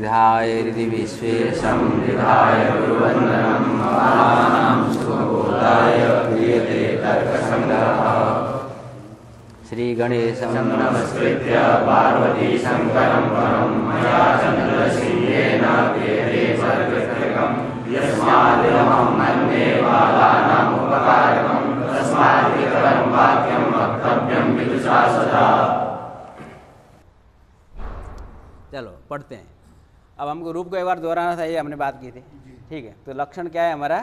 विधाय हृदि विश्वेशं विधाय गुरुवन्दनं महानां सुखबोधाय क्रियते तर्कसङ्ग्रहः। श्रीगणेशं नमस्कृत्य पार्वती शङ्करं परं मया चन्द्रशीलेन क्रियते सर्वत्रकं यस्मादिदमं मन्ये बालानाम् उपकारकं तस्मादितरं वाक्यं वक्तव्यं विदुषा सदा। चलो पढ़ते हैं। अब हमको रूप को एक बार दोहराना था, ये हमने बात की थी, ठीक है। तो लक्षण क्या है हमारा?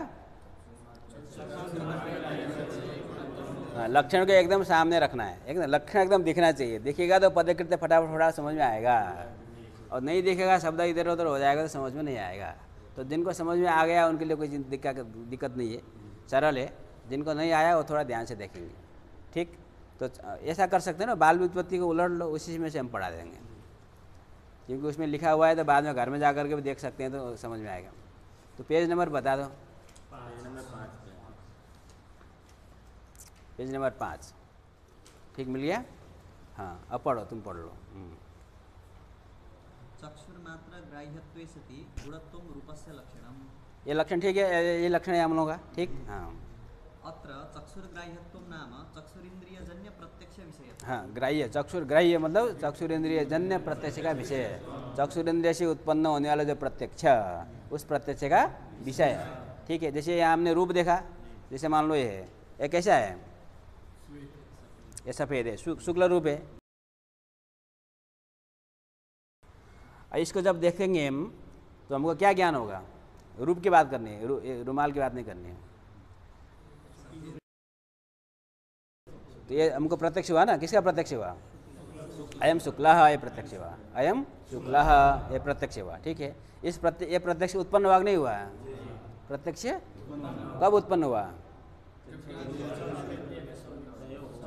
लक्षण को एकदम सामने रखना है, एकदम लक्षण एकदम दिखना चाहिए। दिखेगा तो पदकृत्य फटाफट समझ में आएगा, और नहीं दिखेगा शब्द इधर उधर हो जाएगा तो समझ में नहीं आएगा। तो जिनको समझ में आ गया उनके लिए कोई दिक्कत नहीं है, सरल है। जिनको नहीं आया वो थोड़ा ध्यान से देखेंगे, ठीक। तो ऐसा कर सकते हैं ना, बाल व्युत्पत्ति को उलट लो, उसी में से हम पढ़ा देंगे, क्योंकि उसमें लिखा हुआ है तो बाद में घर में जा कर के भी देख सकते हैं तो समझ में आएगा। तो पेज नंबर बता दो। पेज नंबर 5 ठीक मिल गया? हाँ, अब पढ़ो, तुम पढ़ लो। चक्षुर्मात्र ग्राह्यत्वे सति गुणत्वं रूपस्य लक्षणम्। ये लक्षण ठीक है, ये लक्षण है हम लोगों का, ठीक। हाँ, अत्र चक्षुर्ग्राह्यत्वं नाम चक्षुरिन्द्रियजन्य प्रत्यक्ष विषय। हाँ, ग्राह्य, चक्षुर्ग्राह्य मतलब चक्षुरिंद्रियजन्य प्रत्यक्ष का विषय है। चक्षुरिंद्रिय से उत्पन्न होने वाला जो प्रत्यक्ष, उस प्रत्यक्ष का विषय, ठीक है। जैसे यहाँ हमने रूप देखा, जैसे मान लो ये है, ये कैसा है? ये सफ़ेद है, शुक्ल रूप है। इसको जब देखेंगे हम तो हमको क्या ज्ञान होगा? रूप की बात करनी है, रुमाल की बात नहीं करनी है। तो ये हमको प्रत्यक्ष हुआ ना, किसका प्रत्यक्ष हुआ? अयम शुक्लः, ये प्रत्यक्ष हुआ। अयम शुक्लः, ये प्रत्यक्ष हुआ, ठीक है। ये प्रत्यक्ष उत्पन्न हुआ नहीं हुआ? प्रत्यक्ष कब उत्पन्न हुआ?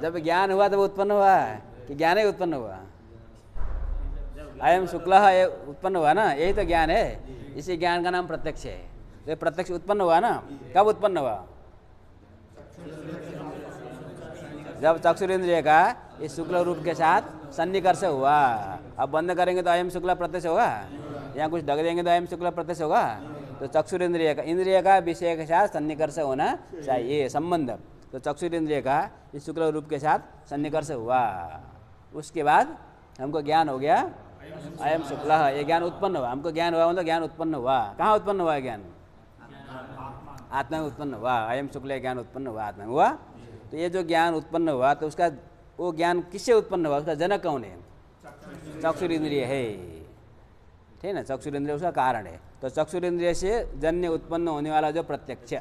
जब ज्ञान हुआ तब उत्पन्न हुआ, कि ज्ञान ही उत्पन्न हुआ? अयम शुक्लः ये उत्पन्न हुआ ना, यही तो ज्ञान है। इसी ज्ञान का नाम प्रत्यक्ष है। तो ये प्रत्यक्ष उत्पन्न हुआ ना, कब उत्पन्न हुआ? जब चक्षुरेंद्रिय का इस शुक्ल रूप के साथ सन्निकर्ष हुआ। अब बंद करेंगे तो अयम शुक्ल प्रत्यक्ष होगा, या कुछ ढक देंगे तो अयम शुक्ल प्रत्यक्ष होगा। तो चक्षुरेंद्रिय का, इंद्रिय का विषय के साथ सन्निकर्ष होना चाहिए, संबंध। तो चक्षुरेंद्रिय का इस शुक्ल रूप के साथ सन्निकर्ष हुआ, उसके बाद हमको ज्ञान हो गया अयम शुक्लः, ये ज्ञान उत्पन्न हुआ। हमको ज्ञान हुआ मतलब ज्ञान उत्पन्न हुआ। कहाँ उत्पन्न हुआ ज्ञान? आत्मा में उत्पन्न हुआ। अयम शुक्ल ज्ञान उत्पन्न हुआ, आत्मा में हुआ। तो ये जो ज्ञान उत्पन्न हुआ, तो उसका वो ज्ञान किससे उत्पन्न हुआ? उसका जनक कौन है? चक्षुरेंद्रिय है, ठीक है ना। चक्षुरेंद्रिय उसका कारण है। तो चक्षुरेंद्रिय से जन्य उत्पन्न होने वाला जो प्रत्यक्ष,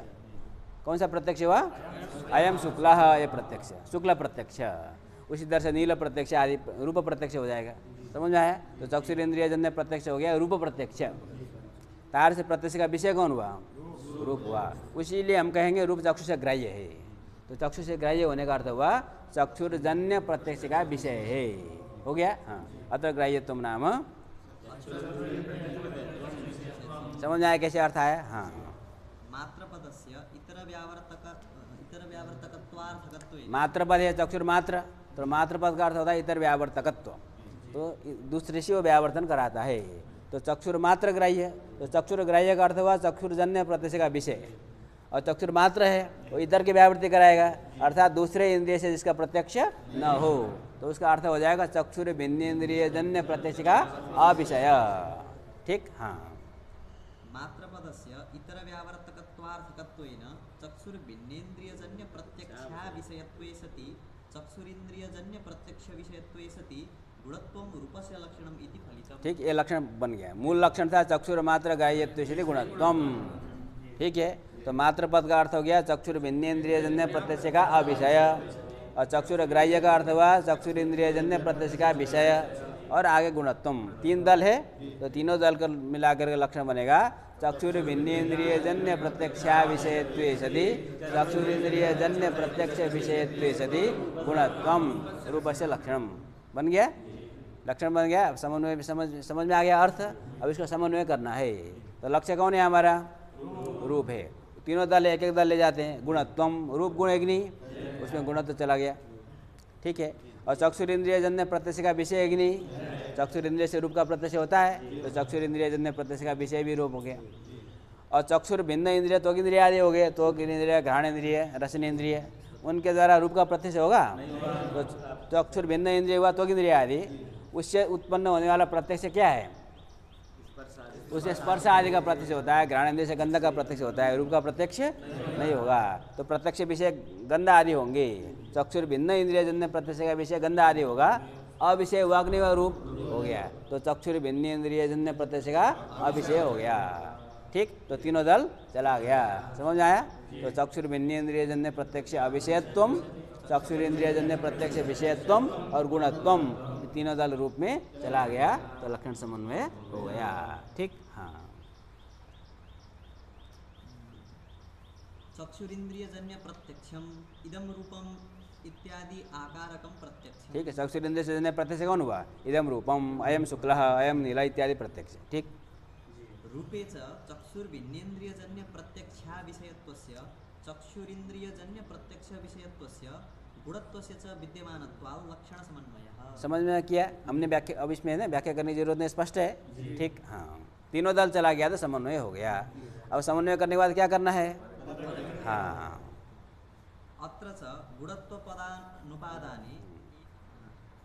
कौन सा प्रत्यक्ष हुआ? अयम शुक्लः, ये प्रत्यक्ष, शुक्ल प्रत्यक्ष। उसी तरह से नील प्रत्यक्ष आदि रूप प्रत्यक्ष हो जाएगा, समझ में आया? तो चक्षुरेंद्रिय जन्य प्रत्यक्ष हो गया रूप प्रत्यक्ष। तार से प्रत्यक्ष का विषय कौन हुआ? रूप हुआ। इसीलिए हम कहेंगे रूप चक्षु से ग्राह्य है। तो चक्षु से ग्राह्य होने का अर्थ हुआ चक्षुर्जन्य प्रत्यक्ष का विषय है। हो गया? हाँ, अत्र ग्राह्यत्वम नाम, समझ में आया कैसे अर्थ आया? हाँ, मात्रपदस्य इतर व्यावर्तकत्वार्थकत्वे। मात्रपद है चक्षुर्मात्र, तो मात्रपद का अर्थ होता है इतर व्यावर्तकत्व, तो दूसरे से वो व्यावर्तन कराता है। तो चक्षुर्मात्र ग्राह्य, तो चक्षुर्ग्राह्य का अर्थ हुआ चक्षुर्जन्य प्रत्यक्ष का विषय। और चक्षुर्मात्र है वो इतर की व्यावृत्ति कराएगा, अर्थात दूसरे इंद्रिय से जिसका प्रत्यक्ष न हो। तो उसका अर्थ हो जाएगा चक्षुर भिन्नेन्द्रिय जन्य प्रत्यक्ष का अविषय, ठीक। हाँ, मात्रपदस्य इतर व्यावर्तकत्वार्थकत्वेन चक्षुर्भिन्नेन्द्रियजन्य प्रत्यक्षाविषयत्वे सति चक्षुरिन्द्रियजन्य प्रत्यक्ष विषयत्वे सति गुणत्वं रूपस्य लक्षणम् इति फलितम्। ठीक, ये लक्षण बन गया। मूल लक्षण था चक्षुर्मात्र ग्राह्यत्वे सति गुणत्वम, ठीक है। तो मात्र पद का अर्थ हो गया चक्षुर्भिन्नेन्द्रियजन्य प्रत्यक्ष का अविषय, और चक्षुर्ग्राह्य का अर्थ हुआ चक्षुरिंद्रियजन्य प्रत्यक्ष का विषय, और आगे गुणत्वम। तीन दल है, तो तीनों दल को मिलाकर के लक्षण बनेगा चक्षुर्भिन्नेन्द्रियजन्य प्रत्यक्षा विषयत्वे सति चक्षुरिंद्रियजन्य प्रत्यक्ष विषयत्वे सति गुणत्वम रूपस्य लक्षणम। बन गया, लक्षण बन गया। समन्वय समझ में आ गया अर्थ। अब इसको समन्वय करना है। तो लक्ष्य कौन है हमारा? रूप है। तीनों दल एक एक दल ले जाते हैं। गुणत्वम, रूप गुण अग्नि, उसमें गुणत्व चला गया, ठीक है। और चक्षुरिंद्रियजन्य प्रत्यक्ष का विषय अग्नि, चक्षुर इंद्रिय से रूप का प्रत्यक्ष होता है, तो चक्षुर इंद्रिय जन्य प्रत्यक्ष का विषय भी रूप हो गया। और चक्षुर भिन्न इंद्रिय त्वक इंद्रिय आदि हो गए, त्वक इंद्रिय, घ्राण इंद्रिय, रसन इंद्रिय, उनके द्वारा रूप का प्रत्यक्ष होगा। तो चक्षुर भिन्न इंद्रिय हुआ त्वक इंद्रिय आदि, उससे उत्पन्न होने वाला प्रत्यक्ष क्या है? उससे स्पर्श आदि का प्रत्यक्ष होता है, घ्राण इंद्रिय से गंध का प्रत्यक्ष होता है, रूप का प्रत्यक्ष नहीं होगा। तो प्रत्यक्ष विषय गंध आदि होंगे। चक्षुर भिन्न इंद्रिय जन्य प्रत्यक्ष का विषय गंध आदि होगा, अविषय हुआ कि नहीं हुआ? रूप हो गया। तो चक्षुर भिन्न इंद्रिय जन्य प्रत्यक्ष का अविषय हो गया। ठीक, तो तीनों दल चला गया। समझ में आया? तो चक्षुर भिन्न इंद्रिय जन्य प्रत्यक्ष अविषयत्वम, चक्षुर इंद्रिय जन्य प्रत्यक्ष विषयत्वम और गुणत्वम, तीनों दल रूप में चला गया, तो लक्षण समन्वय हो गया। ठीक, हाँ। चक्षुरिंद्रिय जन्य प्रत्यक्षम इदम रूपम इत्यादि आकारकम प्रत्यक्ष। ठीक है, चक्षुर इंद्रिय से जन्य प्रत्यक्ष कौन हुआ? इदम रूपम, अयम शुक्लः, अयम नीला इत्यादि प्रत्यक्ष। ठीक, रूपे च चक्षुर्भिन्नेन्द्रिय जन्य प्रत्यक्षा विषयत्वस्य चक्षुरिंद्रिय जन्य प्रत्यक्ष विषयत्वस्य गुणत्वस्य च विद्यमानत्वात् लक्षण समन्वयः। समझ में किया हमने? व्याख्या अब इसमें ना व्याख्या करने की जरूरत नहीं, स्पष्ट है। ठीक, हाँ। तीनों दल चला गया तो समन्वय हो गया। अब समन्वय करने के बाद क्या करना है? हाँ, अत्र च गुणत्वपदानुपादानि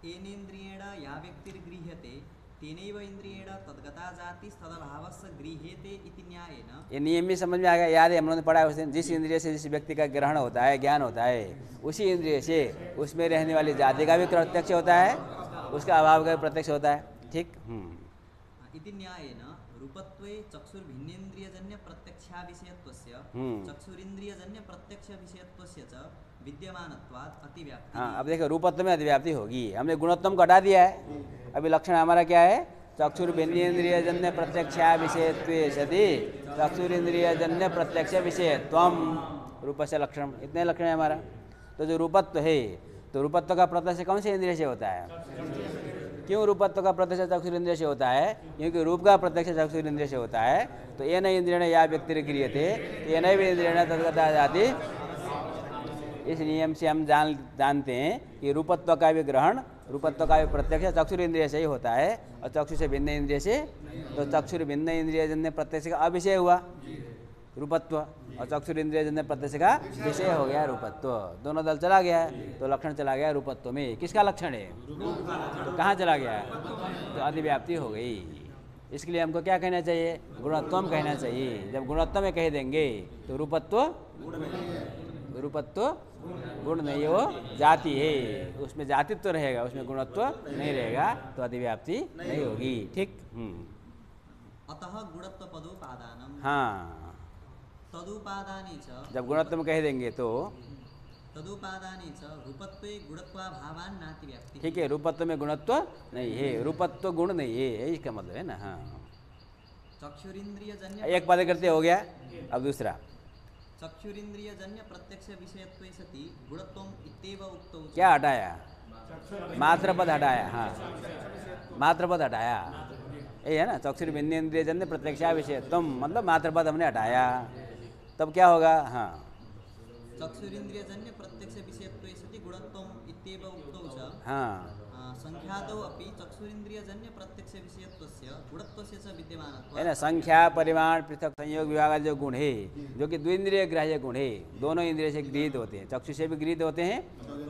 येनेन्द्रियेण या व्यक्तिर्गृह्यते तेनैव इंद्रियेण तद्गता जातिस्तदभावस्य गृह्यते इति न्यायेन। ये नियम भी समझ में आ गया। याद है हम लोगों ने पढ़ा है उस दिन, जिस इंद्रिय से जिस व्यक्ति का ग्रहण होता है, ज्ञान होता है, उसी इंद्रिय से उसमें रहने वाली जाति का भी प्रत्यक्ष होता है, उसका अभाव का भी प्रत्यक्ष होता है। ठीक, इति न्यायेन रूपत्वे चक्षुर्भिन्नेन्द्रियजन्य प्रत्यक्षा विषयत्वस्य चक्षुरिंद्रियजन्य प्रत्यक्ष विषयत्वस्य च विद्यमानत्वात् अतिव्याप्ति। हाँ, अब देखो रूपत्व में अतिव्याप्ति होगी। हमने गुणत्व को हटा दिया है। अभी लक्षण हमारा क्या है? चक्षुर्भिन्नेन्द्रिय जन्य प्रत्यक्षा विषयत्वे सति चक्षुरिंद्रिय जन्य प्रत्यक्ष विषयत्वम रूपस्य लक्षण। इतने लक्षण है हमारा। तो जो रूपत्व है, तो रूपत्व का प्रत्यक्ष कौन से इंद्रिय से होता है? क्यों रूपत्व का प्रत्यक्ष चक्षुर इंद्रिय से होता है? क्योंकि रूप का प्रत्यक्ष चक्षुर इंद्रिय से होता है। तो ये नई इंद्रिय या व्यक्ति क्रियते, ये नई इंद्रिय तद्गता जाति। इस नियम से हम जानते हैं कि रूपत्व का भी ग्रहण, रूपत्व का भी प्रत्यक्ष चक्षुर इंद्रिय से ही होता है, और चक्षु से भिन्न इंद्रिय से। तो चक्षुर भिन्न इंद्रिय जन्य प्रत्यक्ष का अविषय हुआ रूपत्व, और चक्षुर इंद्रिय जन्य प्रत्यक्ष का विषय हो गया रूपत्व। दोनों दल चला गया है, तो लक्षण चला गया रूपत्व में। किसका लक्षण है? तो कहाँ चला गया? तो अधिव्याप्ति हो गई। इसके लिए हमको क्या कहना चाहिए? गुणत्वम कहना चाहिए। जब गुणत्व में कह देंगे तो रूपत्व गुण नहीं, वो जाति है। उसमें जातित्व तो रहेगा, उसमें गुणत्व नहीं रहेगा, तो अधिव्याप्ति नहीं होगी। ठीक, अतः गुणत्व पदोपादानम। हाँ, तदुपादानी च जब गुणत्व में कह देंगे तो तदुपादानी च रूपत्वे गुणत्वाभावान नाति व्याप्ति। ठीक है, रूपत्व में गुणत्व नहीं है, रूपत्व गुण नहीं है, इसका मतलब है ना। हाँ, चक्षुरिंद्रिय जन्य एक पद करते हो गया। अब दूसरा, चक्षुरिंद्रिय जन्य प्रत्यक्ष विषयत्वे सति गुणत्वम इत्येव उक्तौ। क्या हटाया? मात्र पद हटाया। हाँ, मात्र पद हटाया, यही है ना। चक्षुर भिन्न इंद्रिय जन्य प्रत्यक्षा विषय तुम, मतलब मात्र पद हमने हटाया। तब क्या होगा? हाँ, चक्षुरिंद्रिय जन्य प्रत्यक्ष विषयत्वे सति गुणत्वम इत्येव उक्तौ च। हाँ, संख्यादौ अपि चक्षुरिंद्रिय जन्य प्रत्यक्ष विषयत्वस्य गुणत्वस्य च विद्यमानत्वात्। है ना। संख्या, परिमाण, पृथक, संयोग, विभाग जो गुण है, जो कि द्विंद्रिय ग्राह्य गुण है, दोनों इंद्रिय से गृहीत होते हैं। चक्षु से भी गृहीत होते हैं,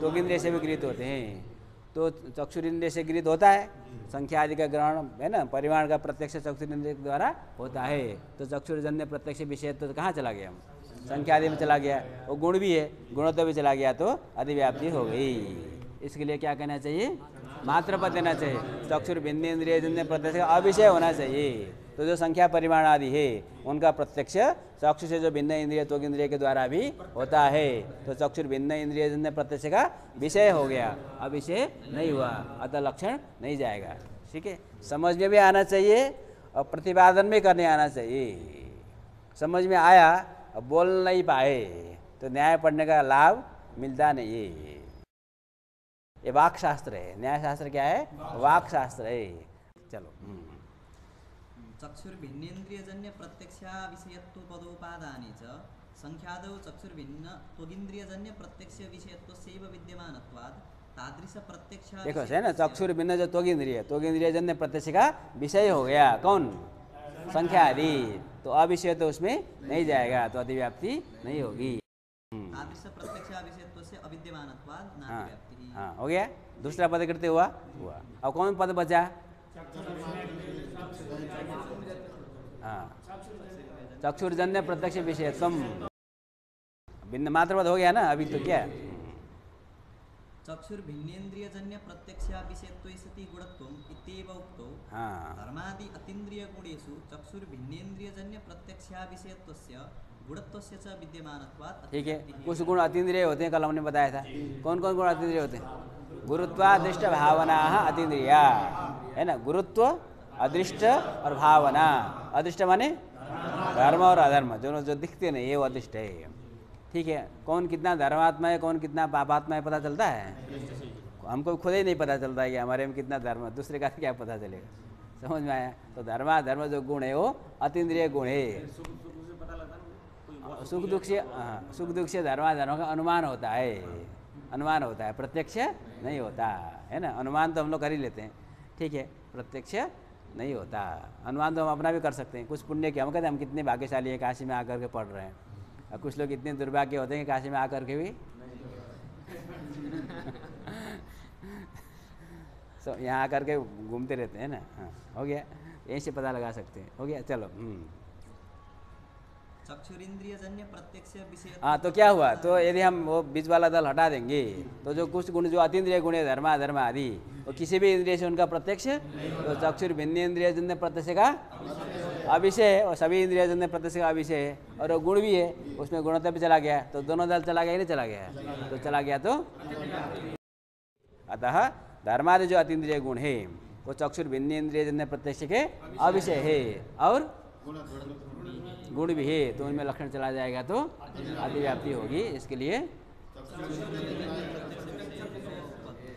तो इंद्रिय से भी गृहीत होते हैं। तो चक्षुर इंद्रिय से गृहीत होता है, संख्या आदि का ग्रहण है ना, परिमाण का प्रत्यक्ष चक्षुर इंद्रिय के द्वारा होता है। तो चक्षुरजन्य प्रत्यक्ष विषय तो कहाँ चला गया? संख्या आदि में चला गया। वो गुण भी है, गुणत्व भी चला गया, तो अधिव्याप्ति हो गई। इसके लिए क्या कहना चाहिए? मात्र पद देना चाहिए। चक्षुर भिन्न इंद्रिय जन्य प्रत्यक्ष का अविषय होना चाहिए। तो जो संख्या परिमाण आदि है, उनका प्रत्यक्ष चक्षु से जो भिन्न इंद्रिय त्वक इंद्रिय के द्वारा भी होता है। तो चक्षुर भिन्न इंद्रिय जन्य प्रत्यक्ष का विषय हो गया, अविषय नहीं हुआ, अतः लक्षण नहीं जाएगा। ठीक है, समझ में भी आना चाहिए और प्रतिपादन भी करने आना चाहिए। समझ में आया, अब बोल नहीं पाए तो न्याय पढ़ने का लाभ मिलता नहीं है। ये वाक शास्त्र है। न्याय शास्त्र क्या है? वाक शास्त्र है। चलो, चक्षुर्भिन्नेन्द्रियजन्य प्रत्यक्षा विषयत्व पदोपादाने च संख्यादौ चक्षुर्भिन्न त्वगिन्द्रियजन्य प्रत्यक्ष विषयत्वस्यैव विद्यमानत्वात् तादृश प्रत्यक्ष देखो है ना, चक्षुर भिन्न जो त्वगिंद्रिय जन्य प्रत्यक्ष का विषय हो गया कौन, संख्या आदि, तो अविषय तो उसमें नहीं जाएगा, तो अतिव्याप्ति नहीं होगी। तादृश प्रत्यक्ष विषयत्व से अविद्यमानत्वाद हाँ नातिव्याप्ति। हाँ, हो गया। दूसरा पद कृत्य हुआ। अब कौन पद बचा? हाँ, चक्षुर्जन्य प्रत्यक्ष विषयत्वम, भिन्न मात्रपद हो गया ना अभी, तो क्या चक्षुर्भिन्नेन्द्रियजन्य प्रत्यक्षा विषयत्वे सति गुणत्वम् इत्येव उक्तो। हाँ धर्मादि अतीन्द्रिय गुणेषु चक्षुर्भिन्नेन्द्रियजन्य प्रत्यक्षा विषयत्वस्य गुणत्वस्य च विद्यमानत्वात्। ठीक है, कुछ गुण अतीन्द्रिय होते हैं, कल हमने बताया था। कौन कौन गुण अतीन्द्रिय होते हैं? गुरुत्वादृष्ट भावना अतीन्द्रिया, है ना, गुरुत्व, अदृष्ट और भावना। अदृष्ट माने धर्म और अधर्म दोनों जो दिखते नहीं, ये वो अदृष्ट है। ठीक है, कौन कितना धर्मात्मा है, कौन कितना पापात्मा है, पता चलता है? हमको खुद ही नहीं पता चलता है कि हमारे में कितना धर्म है, दूसरे का क्या पता चलेगा? समझ में आया? तो धर्म जो गुण है वो अतीन्द्रिय गुण है। सुख दुख से धर्म का अनुमान होता है, अनुमान होता है, प्रत्यक्ष नहीं होता है ना। अनुमान तो हम लोग कर ही लेते हैं, ठीक है, प्रत्यक्ष नहीं होता। अनुमान तो हम अपना भी कर सकते हैं। कुछ पुण्य के हम कहते हैं हम कितने भाग्यशाली हैं, काशी में आकर के पढ़ रहे हैं, और कुछ लोग इतने दुर्भाग्य होते हैं कि काशी में आकर के भी यहाँ आकर के घूमते रहते हैं ना। हाँ, हो गया, यहीं से पता लगा सकते हैं। हो गया, चलो। चक्षुरिंद्रियजन्य प्रत्यक्ष विषय। हाँ, तो क्या हुआ? तो यदि हम वो बीच वाला दल हटा देंगे तो जो कुछ गुण जो अतीन्द्रिय गुण है, धर्म आदि, वो किसी भी इंद्रिय से उनका प्रत्यक्ष, तो चक्षुर भिन्न इंद्रियजन्य प्रत्यक्ष का अविषय है, और सभी इंद्रियजन्य प्रत्यक्ष का अविषय है, और वो गुण भी है, उसमें गुणत्व भी चला गया, तो दोनों दल चला गया ही नहीं चला गया? तो चला गया। तो अतः धर्मादि जो अतीन्द्रिय गुण है वो चक्षुर भिन्न इंद्रियजन्य प्रत्यक्ष के अविषय है, और गुण भी है, तो उनमें लक्षण चला जाएगा, तो अतिव्याप्ति होगी। इसके लिए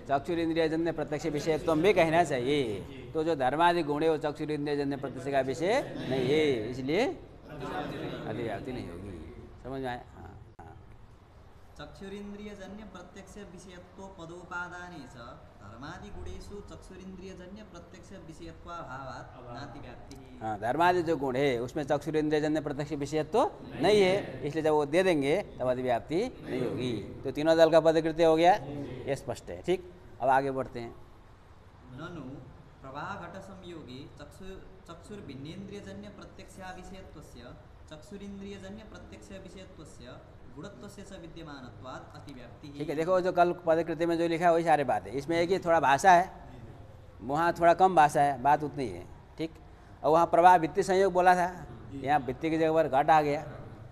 चक्षुर इंद्रियजन्य प्रत्यक्ष विषयत्व भी कहना चाहिए। तो जो धर्मादि गुण है वो चक्षुर इंद्रियजन्य प्रत्यक्ष का विषय नहीं है, इसलिए अतिव्याप्ति नहीं होगी। समझ में आया? हाँ। चक्षुरिंद्रियजन्य प्रत्यक्ष विषयत्व पदोपादाने च धर्मादि गुणेषु चक्षुरिंद्रियजन्य प्रत्यक्ष विषयत्वाभावात् नातिव्याप्ति। हाँ, धर्मादि जो गुण है उसमें चक्षुर इंद्रियजन्य प्रत्यक्ष विषयत्व नहीं है, इसलिए जब वो दे देंगे तब अतिव्याप्ति नहीं होगी। तो तीनों दल का पदकृत्य हो गया, ये स्पष्ट है। ठीक, अब आगे बढ़ते हैं। ननु प्रवाह घट संयोगे चक्षुर्भिन्नेन्द्रियजन्य प्रत्यक्षा विषयत्वस्य चक्षुरिंद्रियजन्य प्रत्यक्ष विषयत्वस्य गुणत्वस्य च विद्यमानत्वात् अतिव्याप्ति। ठीक है, देखो जो कल पदकृत्य में जो लिखा है वही सारी बात है। इसमें एक ही थोड़ा भाषा है, वहाँ थोड़ा कम भाषा है, बात उतनी है। ठीक, और वहाँ प्रवाह भित्ति संयोग बोला था, यहाँ भित्ति की जगह पर घट आ गया।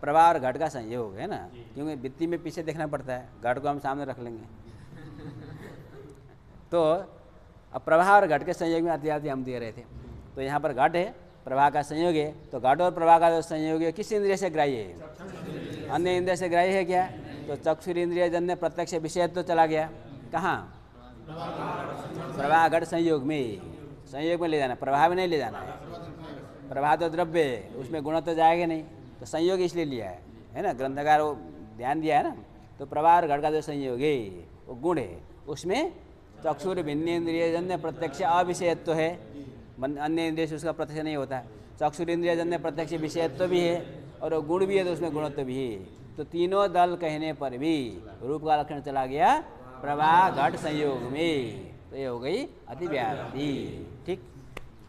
प्रवाह और घट का संयोग है ना, क्योंकि भित्ति में पीछे देखना पड़ता है, घट को हम सामने रख लेंगे। तो अब प्रवाह और घट के संयोग में अतिव्याप्ति हम दे रहे थे, तो यहाँ पर घट है, प्रवाह का संयोग है, तो घट और प्रवाह का जो संयोग है किस इंद्रिय से ग्राह्य है? अन्य इंद्रिय से ग्राह्य है क्या? तो चक्षुर इंद्रियजन्य प्रत्यक्ष विषय तो चला गया कहाँ? प्रवाह घट संयोग में ले जाना, प्रवाह में नहीं ले जाना है। प्रवाह तो द्रव्य है, उसमें गुण तो जाएगा नहीं, तो संयोग इसलिए लिया है ना, ग्रंथकार वो ध्यान दिया है ना। तो प्रवाह और घट का जो संयोग है वो गुण है, उसमें चक्षुर भिन्न इंद्रियजन्य प्रत्यक्ष अविषयत्व है, अन्य इंद्रिय से उसका प्रत्यक्ष नहीं होता। चक्षुर इंद्रियजन्य प्रत्यक्ष विषयत्व भी है और वो गुण भी है, तो उसमें गुणत्व भी है। तो तीनों दल कहने पर भी रूप का लक्षण चला गया प्रवाह घट संयोग में, तो ये हो गई अतिव्याप्ति। ठीक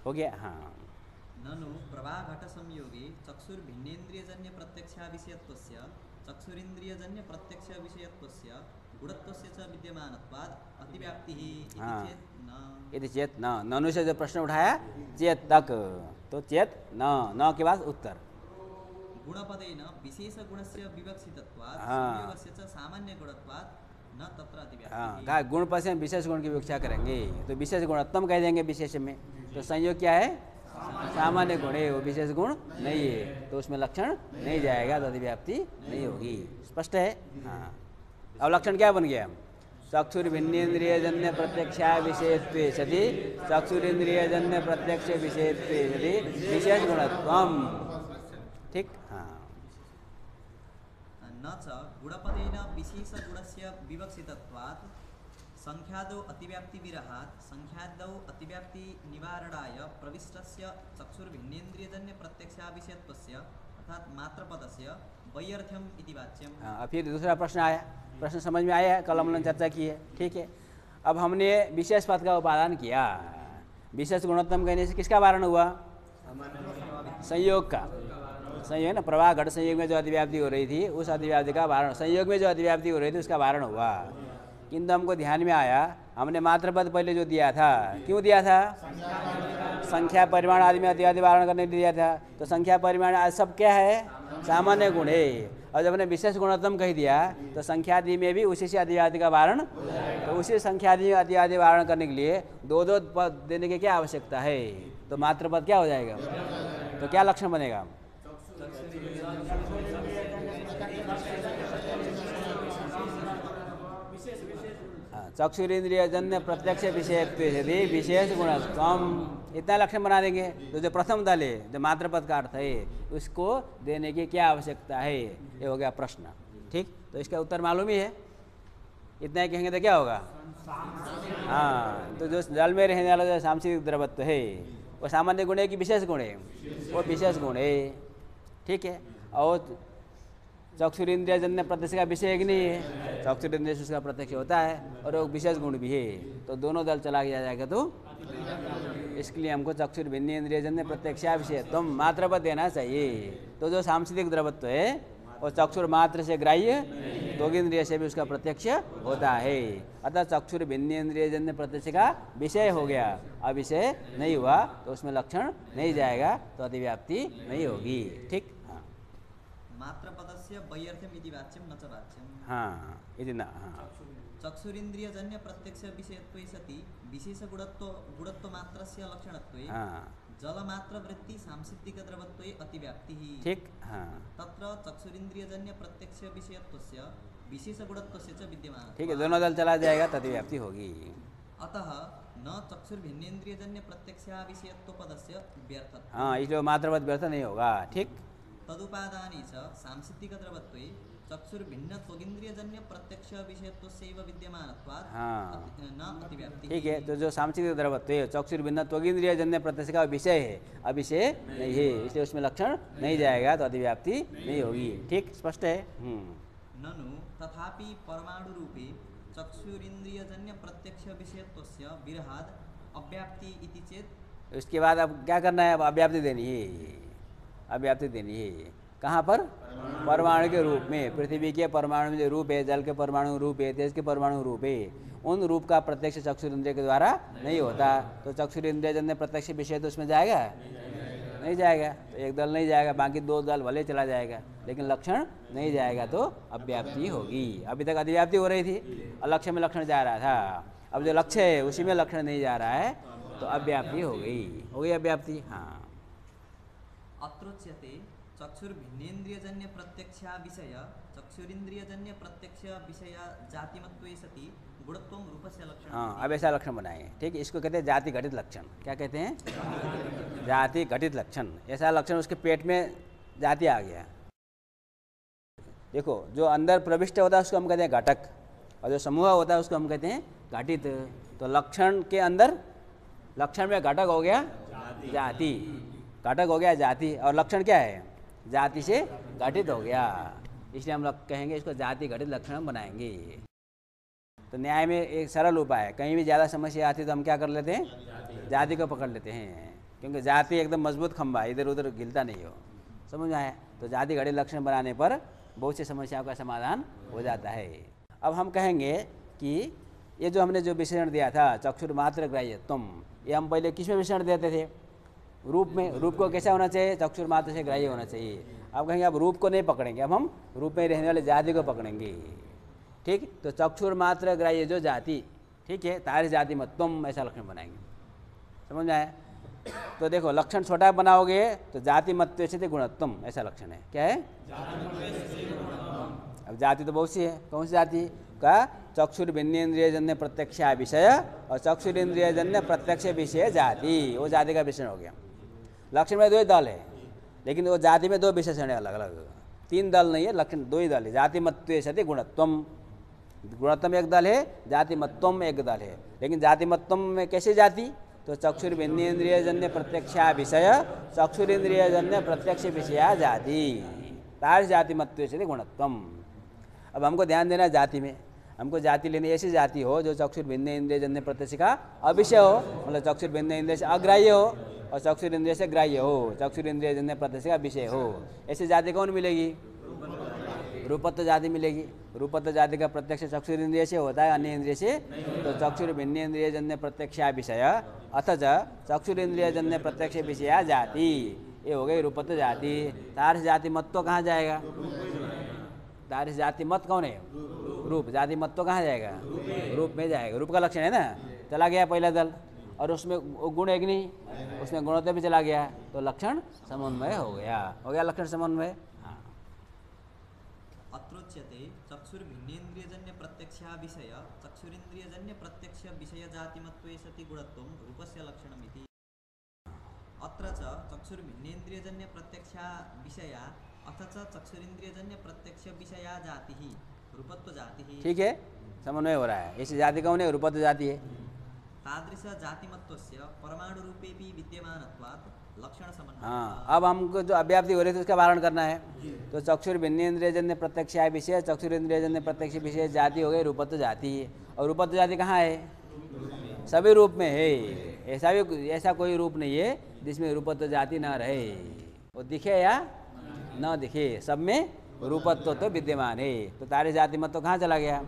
हो गया। हाँ, ननु प्रवाह घट संयोगे चक्षुर्भिन्नेन्द्रियजन्य प्रत्यक्षा विषयत्वस्य चक्षुरिंद्रियजन्य प्रत्यक्ष विषयत्वस्य गुणत्वस्य च विद्यमानत्वात् अतिव्याप्तिः इति हाँ। चेत् न। यदि चेत न, ननु से जो प्रश्न उठाया चेत तक, तो चेत न के बाद उत्तर। गुणपदेन विशेष गुणस्य विवक्षितत्वात् हाँ। संयोगस्य च सामान्य गुणत्वात् न तत्र अतिव्याप्तिः। हाँ, कहा गुण पर से हम विशेष गुण की विवक्षा करेंगे, तो विशेष गुणत्तम कह देंगे विशेष में। तो संयोग क्या है? सामान्य गुण है, वो विशेष गुण नहीं है, तो उसमें लक्षण नहीं जाएगा, तो अतिव्याप्ति नहीं होगी। स्पष्ट है? हाँ। अब लक्षण क्या बन गया? चक्षुर्भिन्नेन्द्रियजन्य प्रत्यक्षा विषयत्वे सति चक्षुरिंद्रियजन्य प्रत्यक्ष विषयत्वे सति विशेष गुणत्वम। ठीक। हाँ, न च गुणपदेन विशेष गुणस्य विवक्षितत्वात् संख्यादौ अतिव्याप्ति विरहात् संख्यादौ अतिव्याप्ति निवारणाय प्रविष्टस्य चक्षुर्भिन्नेन्द्रियजन्य प्रत्यक्षाविषयत्वस्य अर्थात मात्रपदस्य वैयर्थ्यम इति वाच्यम। हाँ, फिर दूसरा प्रश्न आया, प्रश्न समझ में आया है, कल हमने चर्चा की है, ठीक है। अब हमने विशेष पद का उपादान किया, विशेष गुणोत्तम कहने से किसका वारण हुआ? संयोग का। संयोग ना, प्रवाह घट संयोग में जो अतिव्याप्ति हो रही थी उस अतिव्याप्ति का वारण, संयोग में जो अतिव्याप्ति हो रही थी उसका वारण हुआ। किंतु हमको ध्यान में आया हमने मात्रपद पहले जो दिया था, क्यों दिया था? संख्या परिमाण आदि में अतिव्याप्ति वारण करने के लिए दिया था। तो संख्या परिमाण आदि सब क्या है? सामान्य गुण है। और जब हमने विशेष गुणोत्तम कह दिया तो संख्यादि में भी उसी से अतिव्याप्ति का वारण, तो उसी संख्यादि में अतिव्याप्ति वारण करने के लिए दो दो पद देने की क्या आवश्यकता है? तो मात्रपद क्या हो जाएगा? तो क्या लक्षण बनेगा? चक्षुरेन्द्रिय जन्य प्रत्यक्ष विषयत्व यदि विशेष गुणत्वम, इतना लक्षण बना देंगे। तो जो प्रथम दल है, जो मात्रपद का अर्थ है, उसको देने की क्या आवश्यकता है? ये हो गया प्रश्न, ठीक। तो इसका उत्तर मालूम ही है, इतना ही कहेंगे तो क्या होगा? हाँ, तो जो जल में रहने वाला जो सांसिक द्रवत्व है वो सामान्य गुण है कि विशेष गुण है? वो विशेष गुण है, ठीक है। और चक्षुरेन्द्रिय जन्य प्रत्यक्ष का विषय एक नहीं है, चक्षुरेन्द्रिय से उसका प्रत्यक्ष होता है और वो विशेष गुण भी है। तो दोनों दल चला गया जाएगा। तो इसके लिए हमको चक्षुर्भिन्नेन्द्रिय जन्य प्रत्यक्षा विषय तुम मात्रपद देना चाहिए। तो जो सांसिधिक द्रवत्व है वो चक्षुर मात्र से ग्राह्य, त्वगिंद्रिय से भी उसका प्रत्यक्ष होता है। अतः चक्षुर्भिन्नेन्द्रिय जन्य प्रत्यक्ष का विषय हो गया, अब विषय नहीं हुआ तो उसमें लक्षण नहीं जाएगा, तो अतिव्याप्ति नहीं होगी, ठीक। मात्रपदस्य वैयर्थ्यम इति वाच्यम न च वाच्यम। हाँ, इति न। हाँ, चक्षुरिन्द्रियजन्य प्रत्यक्ष विषयत्वे सति विशेष गुणत्व मात्रस्य लक्षणत्वे हाँ, जलमात्र वृत्ति सांसिद्धिक द्रवत्वे अतिव्याप्ति ही, ठीक। हाँ, तत्र चक्षुरिन्द्रियजन्य प्रत्यक्ष विषयत्वस्य विशेष गुणत्वस्य च विद्यमान, ठीक है। दोनों दल चला जाएगा तो अतिव्याप्ति होगी। अतः न चक्षुर्भिन्नेन्द्रियजन्य प्रत्यक्षा विषयत्व पदस्य व्यर्थत्वम्। हाँ, इसलिए मात्रपद व्यर्थ नहीं होगा, ठीक। तदुपादाने च सांसिद्धिक द्रवत्वे चक्षुर्भिन्न त्वगिन्द्रियजन्य प्रत्यक्ष विषयत्वस्यैव विद्यमानत्वात् हाँ, न अतिव्याप्ति, ठीक है। तो जो सांसिधिक द्रवत्व है चक्षुर्भिन्न त्वगिन्द्रिय जन्य प्रत्यक्ष का विषय है, अब विषय नहीं है, इसलिए उसमें लक्षण नहीं जाएगा, तो अतिव्याप्ति नहीं होगी, ठीक। स्पष्ट है। ननु तथापि परमाणु रूपे चक्षुरिन्द्रियजन्य प्रत्यक्ष विषयत्वस्य विरहाद् अव्याप्ति इति चेत्, उसके बाद अब क्या करना है? अब अव्याप्ति देनी है, अव्याप्ति देनी है। कहाँ पर? परमाणु के रूप में। पृथ्वी के परमाणु में जो रूप है, जल के परमाणु रूप है, तेज के परमाणु रूप है, उन रूप का प्रत्यक्ष चक्षुरेन्द्रिय के द्वारा नहीं होता। तो चक्षुरेन्द्रिय जन्य प्रत्यक्ष विषय तो उसमें जाएगा नहीं जाएगा, तो एक दल नहीं जाएगा, बाकी दो दल भले चला जाएगा, लेकिन लक्षण नहीं जाएगा, तो अव्याप्ति होगी। अभी तक अधिव्याप्ति हो रही थी, लक्ष्य में लक्षण जा रहा था, अब जो लक्ष्य है उसी में लक्षण नहीं जा रहा है, तो अव्याप्ति हो गई अव्याप्ति। हाँ, अत्रोच्यते चक्षुर्भिन्नेन्द्रियजन्य प्रत्यक्षा विषय चक्षुरिन्द्रियजन्य प्रत्यक्ष विषय जातिमत्वे सति गुणत्वम रूपस्य लक्षण। हाँ, अब ऐसा लक्षण बनाएंगे, ठीक है। इसको कहते हैं जाति घटित लक्षण। क्या कहते हैं? जाति घटित लक्षण। ऐसा लक्षण उसके पेट में जाति आ गया। देखो, जो अंदर प्रविष्ट होता है उसको हम कहते हैं घटक, और जो समूह होता है उसको हम कहते हैं घटित। तो लक्षण के अंदर, लक्षण में घटक हो गया जाति, घटक हो गया जाति, और लक्षण क्या है? जाति से घटित हो गया, इसलिए हम कहेंगे इसको जाति घटित लक्षण बनाएंगे। तो न्याय में एक सरल उपाय है, कहीं भी ज़्यादा समस्या आती है तो हम क्या कर लेते हैं? जाति को पकड़ लेते हैं, क्योंकि जाति एकदम मजबूत खंभा, इधर उधर गिलता नहीं हो। समझ आया? तो जाति घटित लक्षण बनाने पर बहुत सी समस्याओं का समाधान हो जाता है। अब हम कहेंगे कि ये जो हमने जो विशेषण दिया था चक्षुर मात्र ग्राह्यत्वम, ये हम पहले किस में विशेषण देते थे? रूप में। रूप को कैसा होना चाहिए? चक्षुर मात्र से ग्राह्य होना चाहिए। अब कहेंगे अब रूप को नहीं पकड़ेंगे, अब हम रूप में रहने वाले जाति को पकड़ेंगे, ठीक। तो चक्षुर मात्र ग्राह्य जो जाति, ठीक है, तारी जाति मत्वम, ऐसा लक्षण बनाएंगे। समझ में आया? तो देखो, लक्षण छोटा बनाओगे तो जाति मत्व से गुणत्वम, ऐसा लक्षण है। क्या है? अब जाति तो बहुत सी है, कौन सी जाति का? चक्षुर्भिन्नेन्द्रिय जन्य प्रत्यक्ष विषय और चक्षुरेन्द्रिय जन्य प्रत्यक्ष विषय जाति, वो जाति का विशेषण हो गया। लक्षण में दो ही दल है, लेकिन वो जाति में दो विशेषण है अलग अलग, तीन दल नहीं है, लक्षण दो ही दल है। जाति मत्व सति गुणत्वम, गुणत्वम एक दल है, जातिमत्वम एक दल है। लेकिन जातिमत्वम में कैसे जाति? तो चक्षुर्भिन्नेन्द्रियजन्य प्रत्यक्षा विषय, चक्षुरेन्द्रियजन्य प्रत्यक्ष विषया जाति, तार जातिमत्व से गुणत्वम। अब हमको ध्यान देना जाति में, हमको जाति लेनी ऐसी जाति हो जो चक्षुर्भिन्नेन्द्रियजन्य प्रत्यक्ष का अविषय हो, मतलब चक्षुर्भिन्नेन्द्रिय से अग्राह्य हो और चक्षुरेन्द्रिय से ग्राह्य हो, चक्षुरेन्द्रियजन्य प्रत्यक्ष का विषय हो। ऐसी जाति कौन मिलेगी? रूपत्व जाति मिलेगी। रूपत्व जाति का प्रत्यक्ष चक्षुरेन्द्रिय से होता है, अन्य इंद्रिय से। तो चक्षुर्भिन्नेन्द्रियजन्य प्रत्यक्षा विषय अथच चक्षुरेन्द्रियजन्य प्रत्यक्ष विषया जाति, ये हो गई रूपत्व जाति। तारस जाति मत तो कहाँ जाएगा? तारस जाति मत कौन है? रूप। जाति मत तो कहाँ जाएगा? रूप में जाएगा। रूप का लक्षण है ना, चला गया पहला दल, और उसमें गुण है कि नहीं, उसमें गुणत्व भी चला गया, तो लक्षण समन्वय हो गया लक्षण समन्वय। अत्रोच्यते चक्षुर्भिन्नेन्द्रियजन्य प्रत्यक्षा विषय चक्षुरिन्द्रियजन्य प्रत्यक्ष विषय जातिमत्वे सति गुणत्वं रूपस्य लक्षणमिति। अत्र च चक्षुर्भिन्नेन्द्रियजन्य प्रत्यक्षा विषया अथ च चक्षुरिन्द्रियजन्य प्रत्यक्ष विषया जातिः रूपत्व जातिः। ठीक है, समन्वय हो रहा है। ऐसी जाति कौन है? रूपत्व जाति है। तादृश जातिमत्वस्य परमाणु रूपेपि विद्यमानत्वात् लक्षण समन्वय। हाँ, अब हमको जो अव्याप्ति हो रही थी उसका वारण करना है। तो चक्षुर्भिन्नेन्द्रियजन्य प्रत्यक्षा विषय, चक्षुरेन्द्रियजन्य प्रत्यक्ष विषय जाति हो गई रूपत्व जाति। और रूपत्व जाति कहाँ है? सभी रूप में है। ऐसा कोई रूप नहीं है जिसमें रूपत्व जाति न रहे, वो दिखे या न दिखे, सब में रूपत्व तो विद्यमान है। तो तारे जाति मत तो कहाँ चला गया?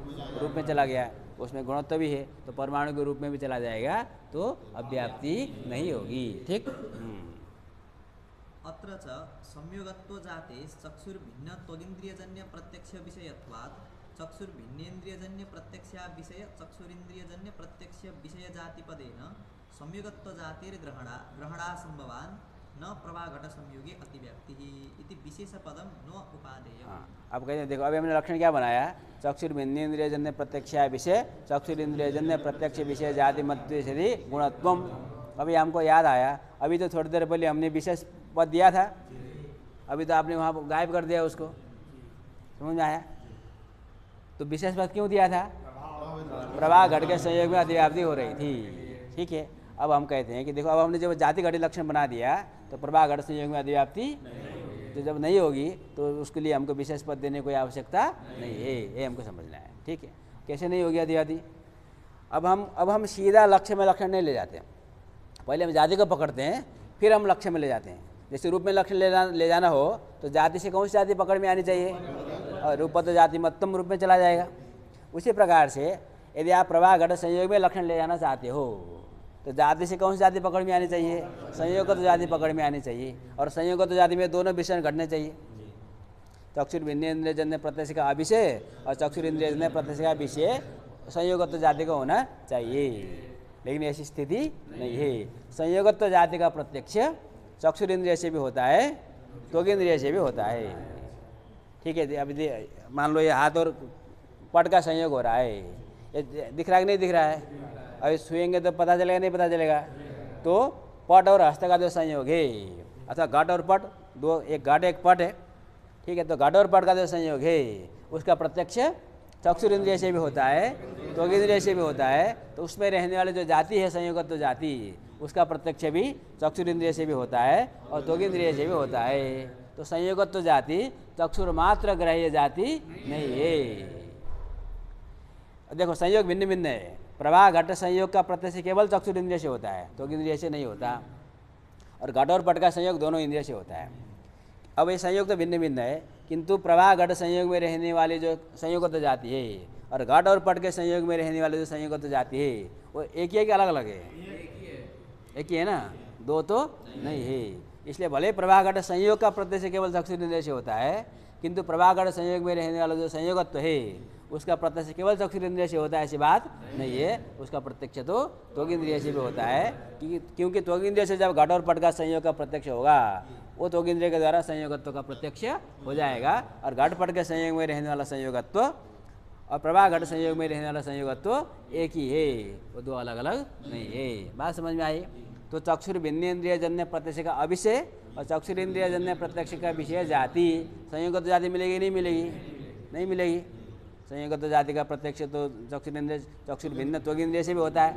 रूप में चला गया। उसमें गुणत्व भी है, तो परमाणु के रूप में भी चला जाएगा, तो अव्याप्ति नहीं होगी। ठीक। अत्र च संयोगत्व जाते चक्षुर्भिन्न त्वगिन्द्रियजन्य प्रत्यक्ष विषयत्वात् चक्षुर्भिन्नेन्द्रियजन्य प्रत्यक्षा विषय चक्षुरिन्द्रियजन्य प्रत्यक्ष विषय जातिपदेन संयोगत्व जातिर्ग्रहणा संभवान् न प्रभाघट संयोगे अतिव्याप्तिः इति विशेष पदम न उपादेय। अब कहते हैं, देखो अभी हमने लक्षण क्या बनाया? चक्षुर्भिन्नेन्द्रियजन्य प्रत्यक्षा विषय, चक्षुरिन्द्रियजन्य प्रत्यक्ष विषय जाति मत्वे सति गुणत्वम। अभी हमको याद आया, अभी तो थोड़ी देर पहले हमने विशेष पद दिया था, अभी तो आपने वहाँ गायब कर दिया उसको, समझ में आया? तो विशेष पद क्यों दिया था? प्रवाह घट के संयोग में अतिव्याप्ति हो रही थी। ठीक है, अब हम कहते हैं कि देखो, अब हमने जब जाति घटी लक्षण बना दिया तो प्रवाह घट संयोग में अतिव्याप्ति तो जब नहीं होगी तो उसके लिए हमको विशेष पद देने की कोई आवश्यकता नहीं है, ये हमको समझना है। ठीक है, कैसे नहीं होगी अतिव्याप्ति? अब हम सीधा लक्ष्य में लक्षण नहीं ले जाते, पहले हम जाति को पकड़ते हैं, फिर हम लक्ष्य में ले जाते हैं। जैसे रूप में लक्षण ले जाना हो तो जाति से कौन सी जाति पकड़ में आनी चाहिए? और रूपत्व जाति मत्तम रूप में चला जाएगा। उसी प्रकार से यदि आप प्रवाह घट संयोग में लक्षण ले जाना चाहते हो तो जाति से कौन सी जाति पकड़ में आनी चाहिए? संयोगत जाति पकड़ में आनी चाहिए, और संयोगत जाति में दोनों विषय घटने चाहिए। चक्षुर्भिन्नेन्द्रियजन्य प्रत्यक्ष का अविषय और चक्षुरेन्द्रियजन्य प्रत्यक्ष का विषय संयोगत्व जाति का होना चाहिए, लेकिन ऐसी स्थिति नहीं है। संयोगत्व जाति का प्रत्यक्ष चक्षुरेन्द्रिय से भी होता है, त्वगिन्द्रिय से भी होता है। ठीक है, अभी मान लो ये हाथ और पट का संयोग हो रहा है, ये दिख रहा है कि नहीं दिख रहा है? अभी छुएंगे तो पता चलेगा नहीं पता चलेगा? तो पट और हस्त का जो संयोग है, अथवा घट और पट, दो, एक घट एक पट है। ठीक है, तो घट और पट का जो संयोग है उसका प्रत्यक्ष चक्षुरेन्द्रिय से भी होता है, त्वगिन्द्रिय से भी होता है। तो उसमें रहने वाले जो जाति है संयोगत्व जाति, उसका प्रत्यक्ष भी चक्षुरेन्द्रिय से भी होता है और त्वगिन्द्रिय से भी होता है। तो संयोगत्व जाति चक्षुर्मात्र ग्राह्य जाति नहीं है। देखो, संयोग भिन्न भिन्न है। प्रवाह घट संयोग का प्रत्यक्ष केवल चक्षुरेन्द्रिय से होता है, त्वगिन्द्रिय से नहीं होता। और घट और पट का संयोग दोनों इंद्रिय से होता है। अब ये संयोग तो भिन्न भिन्न है, किंतु प्रवाह घट संयोग में रहने वाली जो संयोगत्व जाति है और घट और पट के संयोग में रहने वाली जो संयोगत्व जाति है वो एक ही है कि अलग अलग है? एक ही है ना, दो तो नहीं है। इसलिए भले प्रवाह घट संयोग का प्रत्यक्ष केवल चक्षुरेन्द्रिय से होता है, किंतु प्रवाह घट संयोग में रहने वाला जो संयोगत्व है उसका प्रत्यक्ष केवल चक्षुरेन्द्रिय से होता है, ऐसी बात नहीं है। उसका प्रत्यक्ष तो त्वगिन्द्रिय से भी होता है, क्योंकि त्वगिन्द्रिय से जब घट और पट का संयोग का प्रत्यक्ष होगा वो त्वगिन्द्रिय के द्वारा संयोगत्व का प्रत्यक्ष हो जाएगा। और घट पट के संयोग में रहने वाला संयोगत्व और प्रवाह घट संयोग में रहने वाला संयोगत्व एक ही है, वो दो अलग अलग नहीं है। बात समझ में आई? तो चक्षुर्भिन्नेन्द्रियजन्य प्रत्यक्ष का अविषय और चक्षुरेन्द्रियजन्य प्रत्यक्ष का विषय जाति, संयोगत्व जाति मिलेगी नहीं मिलेगी? नहीं मिलेगी। संयोगत जाति का प्रत्यक्ष तो चक्षुरेंद्रिय चक्षुर्भिन्न त्वगिंद्रिय से भी होता है,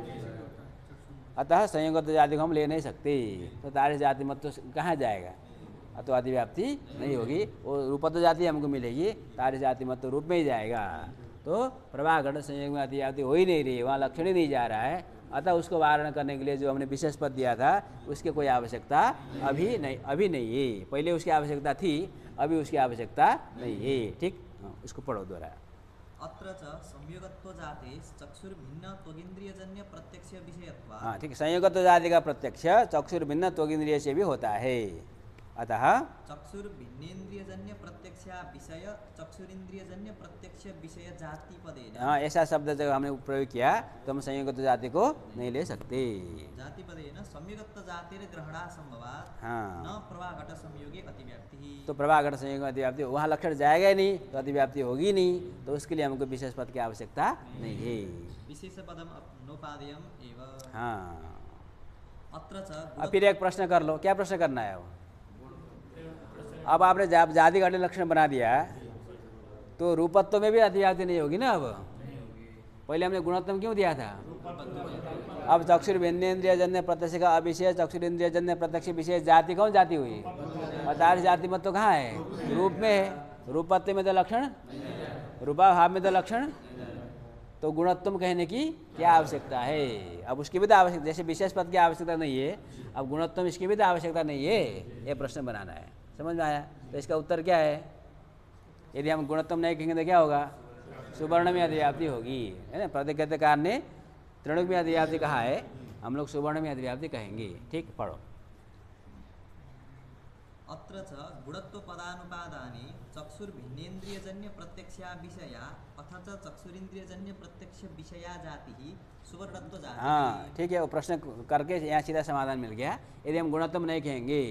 अतः संयोगत जाति को हम ले नहीं सकते, तो तारिश जाति मत तो कहाँ जाएगा, तो अतिव्याप्ति नहीं होगी। वो रूपत्व जाति हमको मिलेगी, तारिश जाति मत तो रूप में ही जाएगा। तो प्रवाह घट संयोग में अतिव्याप्ति हो ही नहीं रही, वहाँ लक्षण ही नहीं जा रहा है, अतः उसको वारण करने के लिए जो हमने विशेष पद दिया था उसकी कोई आवश्यकता अभी नहीं है। पहले उसकी आवश्यकता थी, अभी उसकी आवश्यकता नहीं है। ठीक, उसको पढ़ो दोहरा। अत्र च संयोगत्व जाते चक्षुर्भिन्न त्वगिंद्रियजन्य प्रत्यक्ष विषयत्वात्। हाँ ठीक, संयोगत्व जाति का प्रत्यक्ष चक्षुर्भिन्न त्वगिंद्रिय से भी होता है, अतः चक्षुर्भिन्नेन्द्रियजन्य प्रत्यक्ष विषय चक्षुरिंद्रियजन्य प्रत्यक्ष विषय जाति पदेन। हाँ ऐसा शब्द जब हमने प्रयोग किया तो हम संयोगत्व जाति को नहीं ले सकते। जाति पदेन संयोगत्व जातिर ग्रहणा संभवात् हाँ, न प्रवाहघट संयोगे अतिव्याप्ति। तो प्रवाह घट संयोग में अतिव्याप्ति, वहाँ लक्षण जाएगा ही नहीं तो अतिव्याप्ति होगी नहीं, तो उसके लिए हमको विशेष पद की आवश्यकता नहीं है। विशेष पदम नोपादेयम एव। हाँ, अत्र च अब फिर एक प्रश्न कर लो, क्या प्रश्न करना है वो? अब आपने जाति घट लक्षण बना दिया तो रूपत्व में भी अतिव्याप्ति नहीं होगी ना। अब पहले हमने गुणत्व में क्यों दिया था? अब चक्षुर्भिन्नेन्द्रियजन्य प्रत्यक्ष का अविषय चक्षुरिंद्रियजन्य प्रत्यक्ष विषय जाति कौन जाति हुई? और तारिश जाति मत तो कहाँ है? रूप में है। रूपत्व में तो लक्षण, रूपाभाव में तो लक्षण, तो गुणत्व कहने की क्या आवश्यकता है? अब उसकी भी तो आवश्यकता, जैसे विशेष पद की आवश्यकता नहीं है, अब गुणत्व इसकी भी तो आवश्यकता नहीं है। ये प्रश्न बनाना है, समझ में आया? तो इसका उत्तर क्या है? यदि हम गुणत्व नहीं कहेंगे तो क्या होगा? सुवर्ण में अतिव्याप्ति होगी, है ना। प्रतिगत्यकार ने त्रिणुक में अतिव्याप्ति कहा है, हम लोग सुवर्ण में अतिव्याप्ति कहेंगे। ठीक, पढ़ो। अत्र च गुणत्व पदानुपादानि चक्षुर्भिन्नेन्द्रियजन्य प्रत्यक्षा विषया अथ च चक्षुरिंद्रियजन्य प्रत्यक्ष विषया जाति सुवर्णत्व जाति। हाँ ठीक है, वो प्रश्न करके यहाँ सीधा समाधान मिल गया। यदि हम गुणत्व नहीं कहेंगे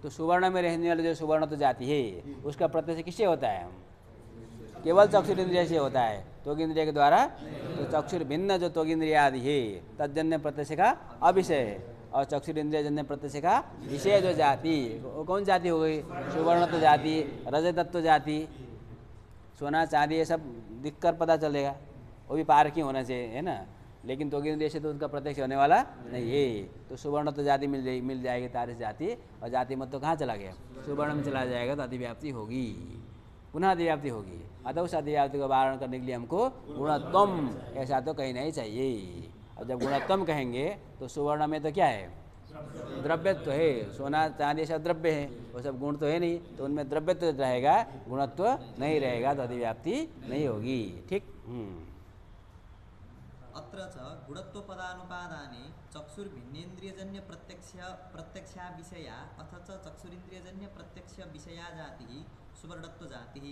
तो सुवर्ण में रहने वाले जो सुवर्णत्व जाति है उसका प्रत्यक्ष किससे होता है? केवल चक्षुरिंद्रिय से होता है, त्वगिंद्रिय के द्वारा। तो चक्षुर्भिन्न जो त्वगिंद्रिय आदि है तजन्य प्रत्यक्ष का अविषय, और चक्षुरिंद्रियजन्य प्रत्यक्ष का विषय जो जाति, वो कौन जाति हो गई? सुवर्णत्व जाति, रजतत्व जाति। सोना चांदी ये सब दिखकर पता चलेगा, वो भी पार की होना चाहिए, है ना। लेकिन त्वगिंद्रिय से तो उनका प्रत्यक्ष होने वाला नहीं है। तो सुवर्णत्व जाति मिल जाएगी तारिश जाति, और जाति मत तो कहाँ चला गया? सुवर्ण में चला जाएगा तो अतिव्याप्ति होगी, पुनः अतिव्याप्ति होगी। अतः उस अतिव्याप्ति को वारण करने के लिए हमको गुणत्वम ऐसा तो कहीं नहीं चाहिए। और जब गुणत्वम कहेंगे तो सुवर्ण में तो क्या है? द्रव्यत्व है। सोना चांदी सब द्रव्य है, वो सब गुण तो है नहीं, तो उनमें द्रव्यत्व रहेगा, गुणत्व नहीं रहेगा, तो अतिव्याप्ति नहीं होगी। ठीक। अत्र च गुणत्व पदानुपादानि चक्षुर्भिन्नेन्द्रियजन्य प्रत्यक्षा विषया अथ च चक्षुरिंद्रियजन्य प्रत्यक्ष विषया जाति सुवर्णत्व जाति।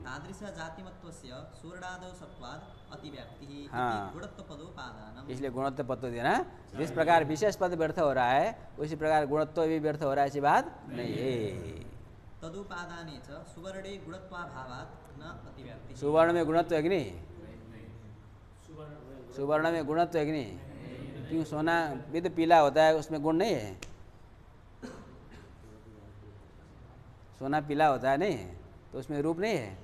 तादृश जातिमत्वस्य सुवर्णादौ सत्वात् अतिव्याप्तिः इति गुणत्व पदोपादानम्। इसलिए गुणत्व पद तो देना। जिस प्रकार विशेष पद व्यर्थ हो रहा है उसी प्रकार गुणत्व भी व्यर्थ हो रहा है, ऐसी बात नहीं है। तदुपादाने च सुवर्णे गुणत्वाभावात् न अतिव्याप्तिः। सुवर्ण में गुणत्व है कि नहीं? सुवर्ण में गुणत्व है कि नहीं? क्यों? सोना भी तो पीला होता है, उसमें गुण नहीं है? सोना पीला होता है नहीं, तो उसमें रूप नहीं है,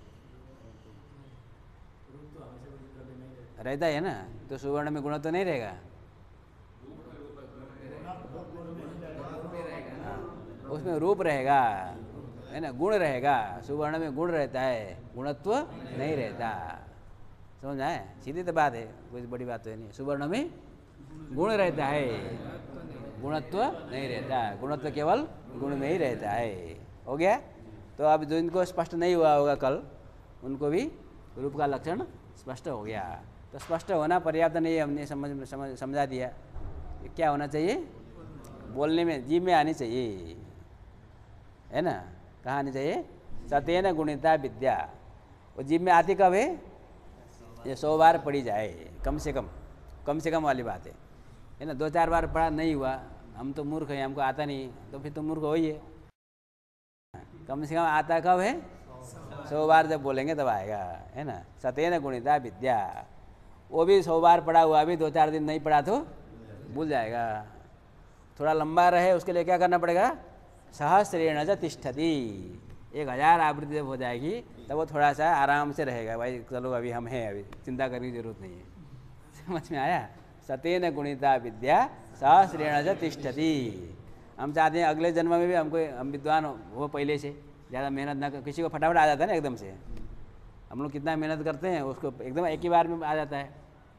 रहता है ना। तो सुवर्ण में गुणत्व नहीं रहेगा। उसमें रूप रहेगा, है ना, गुण रहेगा। सुवर्ण में गुण रहता है, गुणत्व नहीं रहता। समझ आए? सीधी तो बात है, कोई बड़ी बात तो है नहीं। सुवर्ण में गुण रहता है, गुणत्व नहीं रहता। गुणत्व केवल गुण में ही रहता है। हो गया? तो अब जो इनको स्पष्ट नहीं हुआ होगा कल, उनको भी रूप का लक्षण स्पष्ट हो गया। तो स्पष्ट होना पर्याप्त नहीं है, हमने समझा दिया। क्या होना चाहिए? बोलने में, जीभ में आनी चाहिए, है ना। कहाँ आनी चाहिए? सतेन गुणिता विद्या। वो जीभ में आती कब है? ये 100 बार पढ़ी जाए, कम से कम वाली बात है ना। 2-4 बार पढ़ा नहीं हुआ, हम तो मूर्ख हैं, हमको आता नहीं, तो फिर तो मूर्ख हो ही है। कम से कम आता कब है? 100 बार जब बोलेंगे तब आएगा, है ना। सतेन गुणिता विद्या, वो भी 100 बार पढ़ा हुआ भी 2-4 दिन नहीं पढ़ा तो भूल जाएगा। थोड़ा लंबा रहे उसके लिए क्या करना पड़ेगा? सहस्रेण च तिष्ठति, 1000 आवृत्ति जब हो जाएगी तब वो थोड़ा सा आराम से रहेगा, भाई चलो अभी हम हैं, अभी चिंता करने की जरूरत नहीं है। समझ में आया? सतेन गुणिता विद्या सहस्रेण च तिष्ठति। हम चाहते हैं अगले जन्म में भी हम विद्वान हो पहले से, ज़्यादा मेहनत ना कर, किसी को फटाफट आ जाता है ना एकदम से, हम लोग कितना मेहनत करते हैं उसको एकदम एक ही बार में आ जाता है,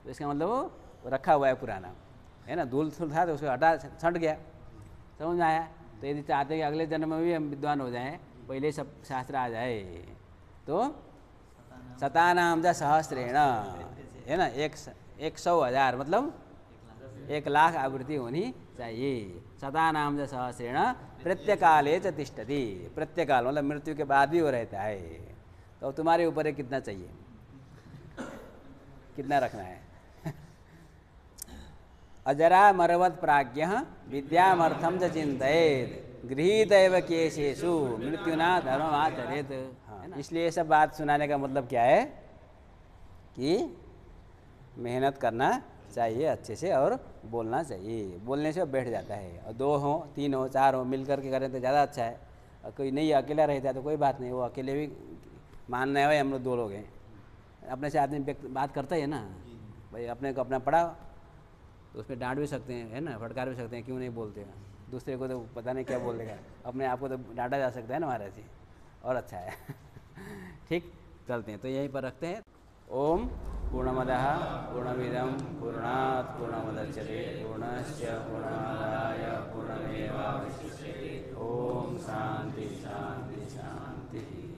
तो इसका मतलब वो रखा हुआ है पुराना, है ना, धूल था तो उसको हटा छंट गया। समझ में आया? तो यदि चाहते हैं कि अगले जन्म में भी हम विद्वान हो जाएं, पहले सब शास्त्र आ जाए, तो शतानाम च सहस्रेण, है ना, 100,000 मतलब 1,00,000 आवृत्ति होनी चाहिए। शतानाम च सहस्रेण प्रत्यकाले च तिष्ठति, प्रत्यकाल मतलब मृत्यु के बाद भी वो रहता है। तो तुम्हारे ऊपर है कितना चाहिए, कितना रखना है। अजरा मरवत प्राज्ञ विद्यामर्थम च चिंतयेत गृहीत एव केशेषु मृत्युना धर्म आचरेत। हाँ, इसलिए सब बात सुनाने का मतलब क्या है कि मेहनत करना चाहिए अच्छे से और बोलना चाहिए, बोलने से बैठ जाता है। और 2 हो 3 हो 4 हो मिल करके करें तो ज़्यादा अच्छा है। और कोई नहीं अकेला रहता है तो कोई बात नहीं, वो अकेले भी मानना है भाई हम लोग 2 लोग हैं, अपने से आदमी बात करता है ना भाई, अपने को अपना पढ़ा तो उसमें डांट भी सकते हैं, है ना, फटकार भी सकते हैं, क्यों नहीं बोलते हैं। दूसरे को तो पता नहीं क्या बोल देगा, अपने आप को तो डांटा जा सकता है ना महाराज जी, और अच्छा है। ठीक, चलते हैं तो यहीं पर रखते हैं। ओम पूर्णमदः पूर्णमिदं पूर्णात् पूर्णमुदच्यते पूर्णस्य पूर्णमादाय पूर्णमेवावशिष्यते। ओम शांति शांति शांति।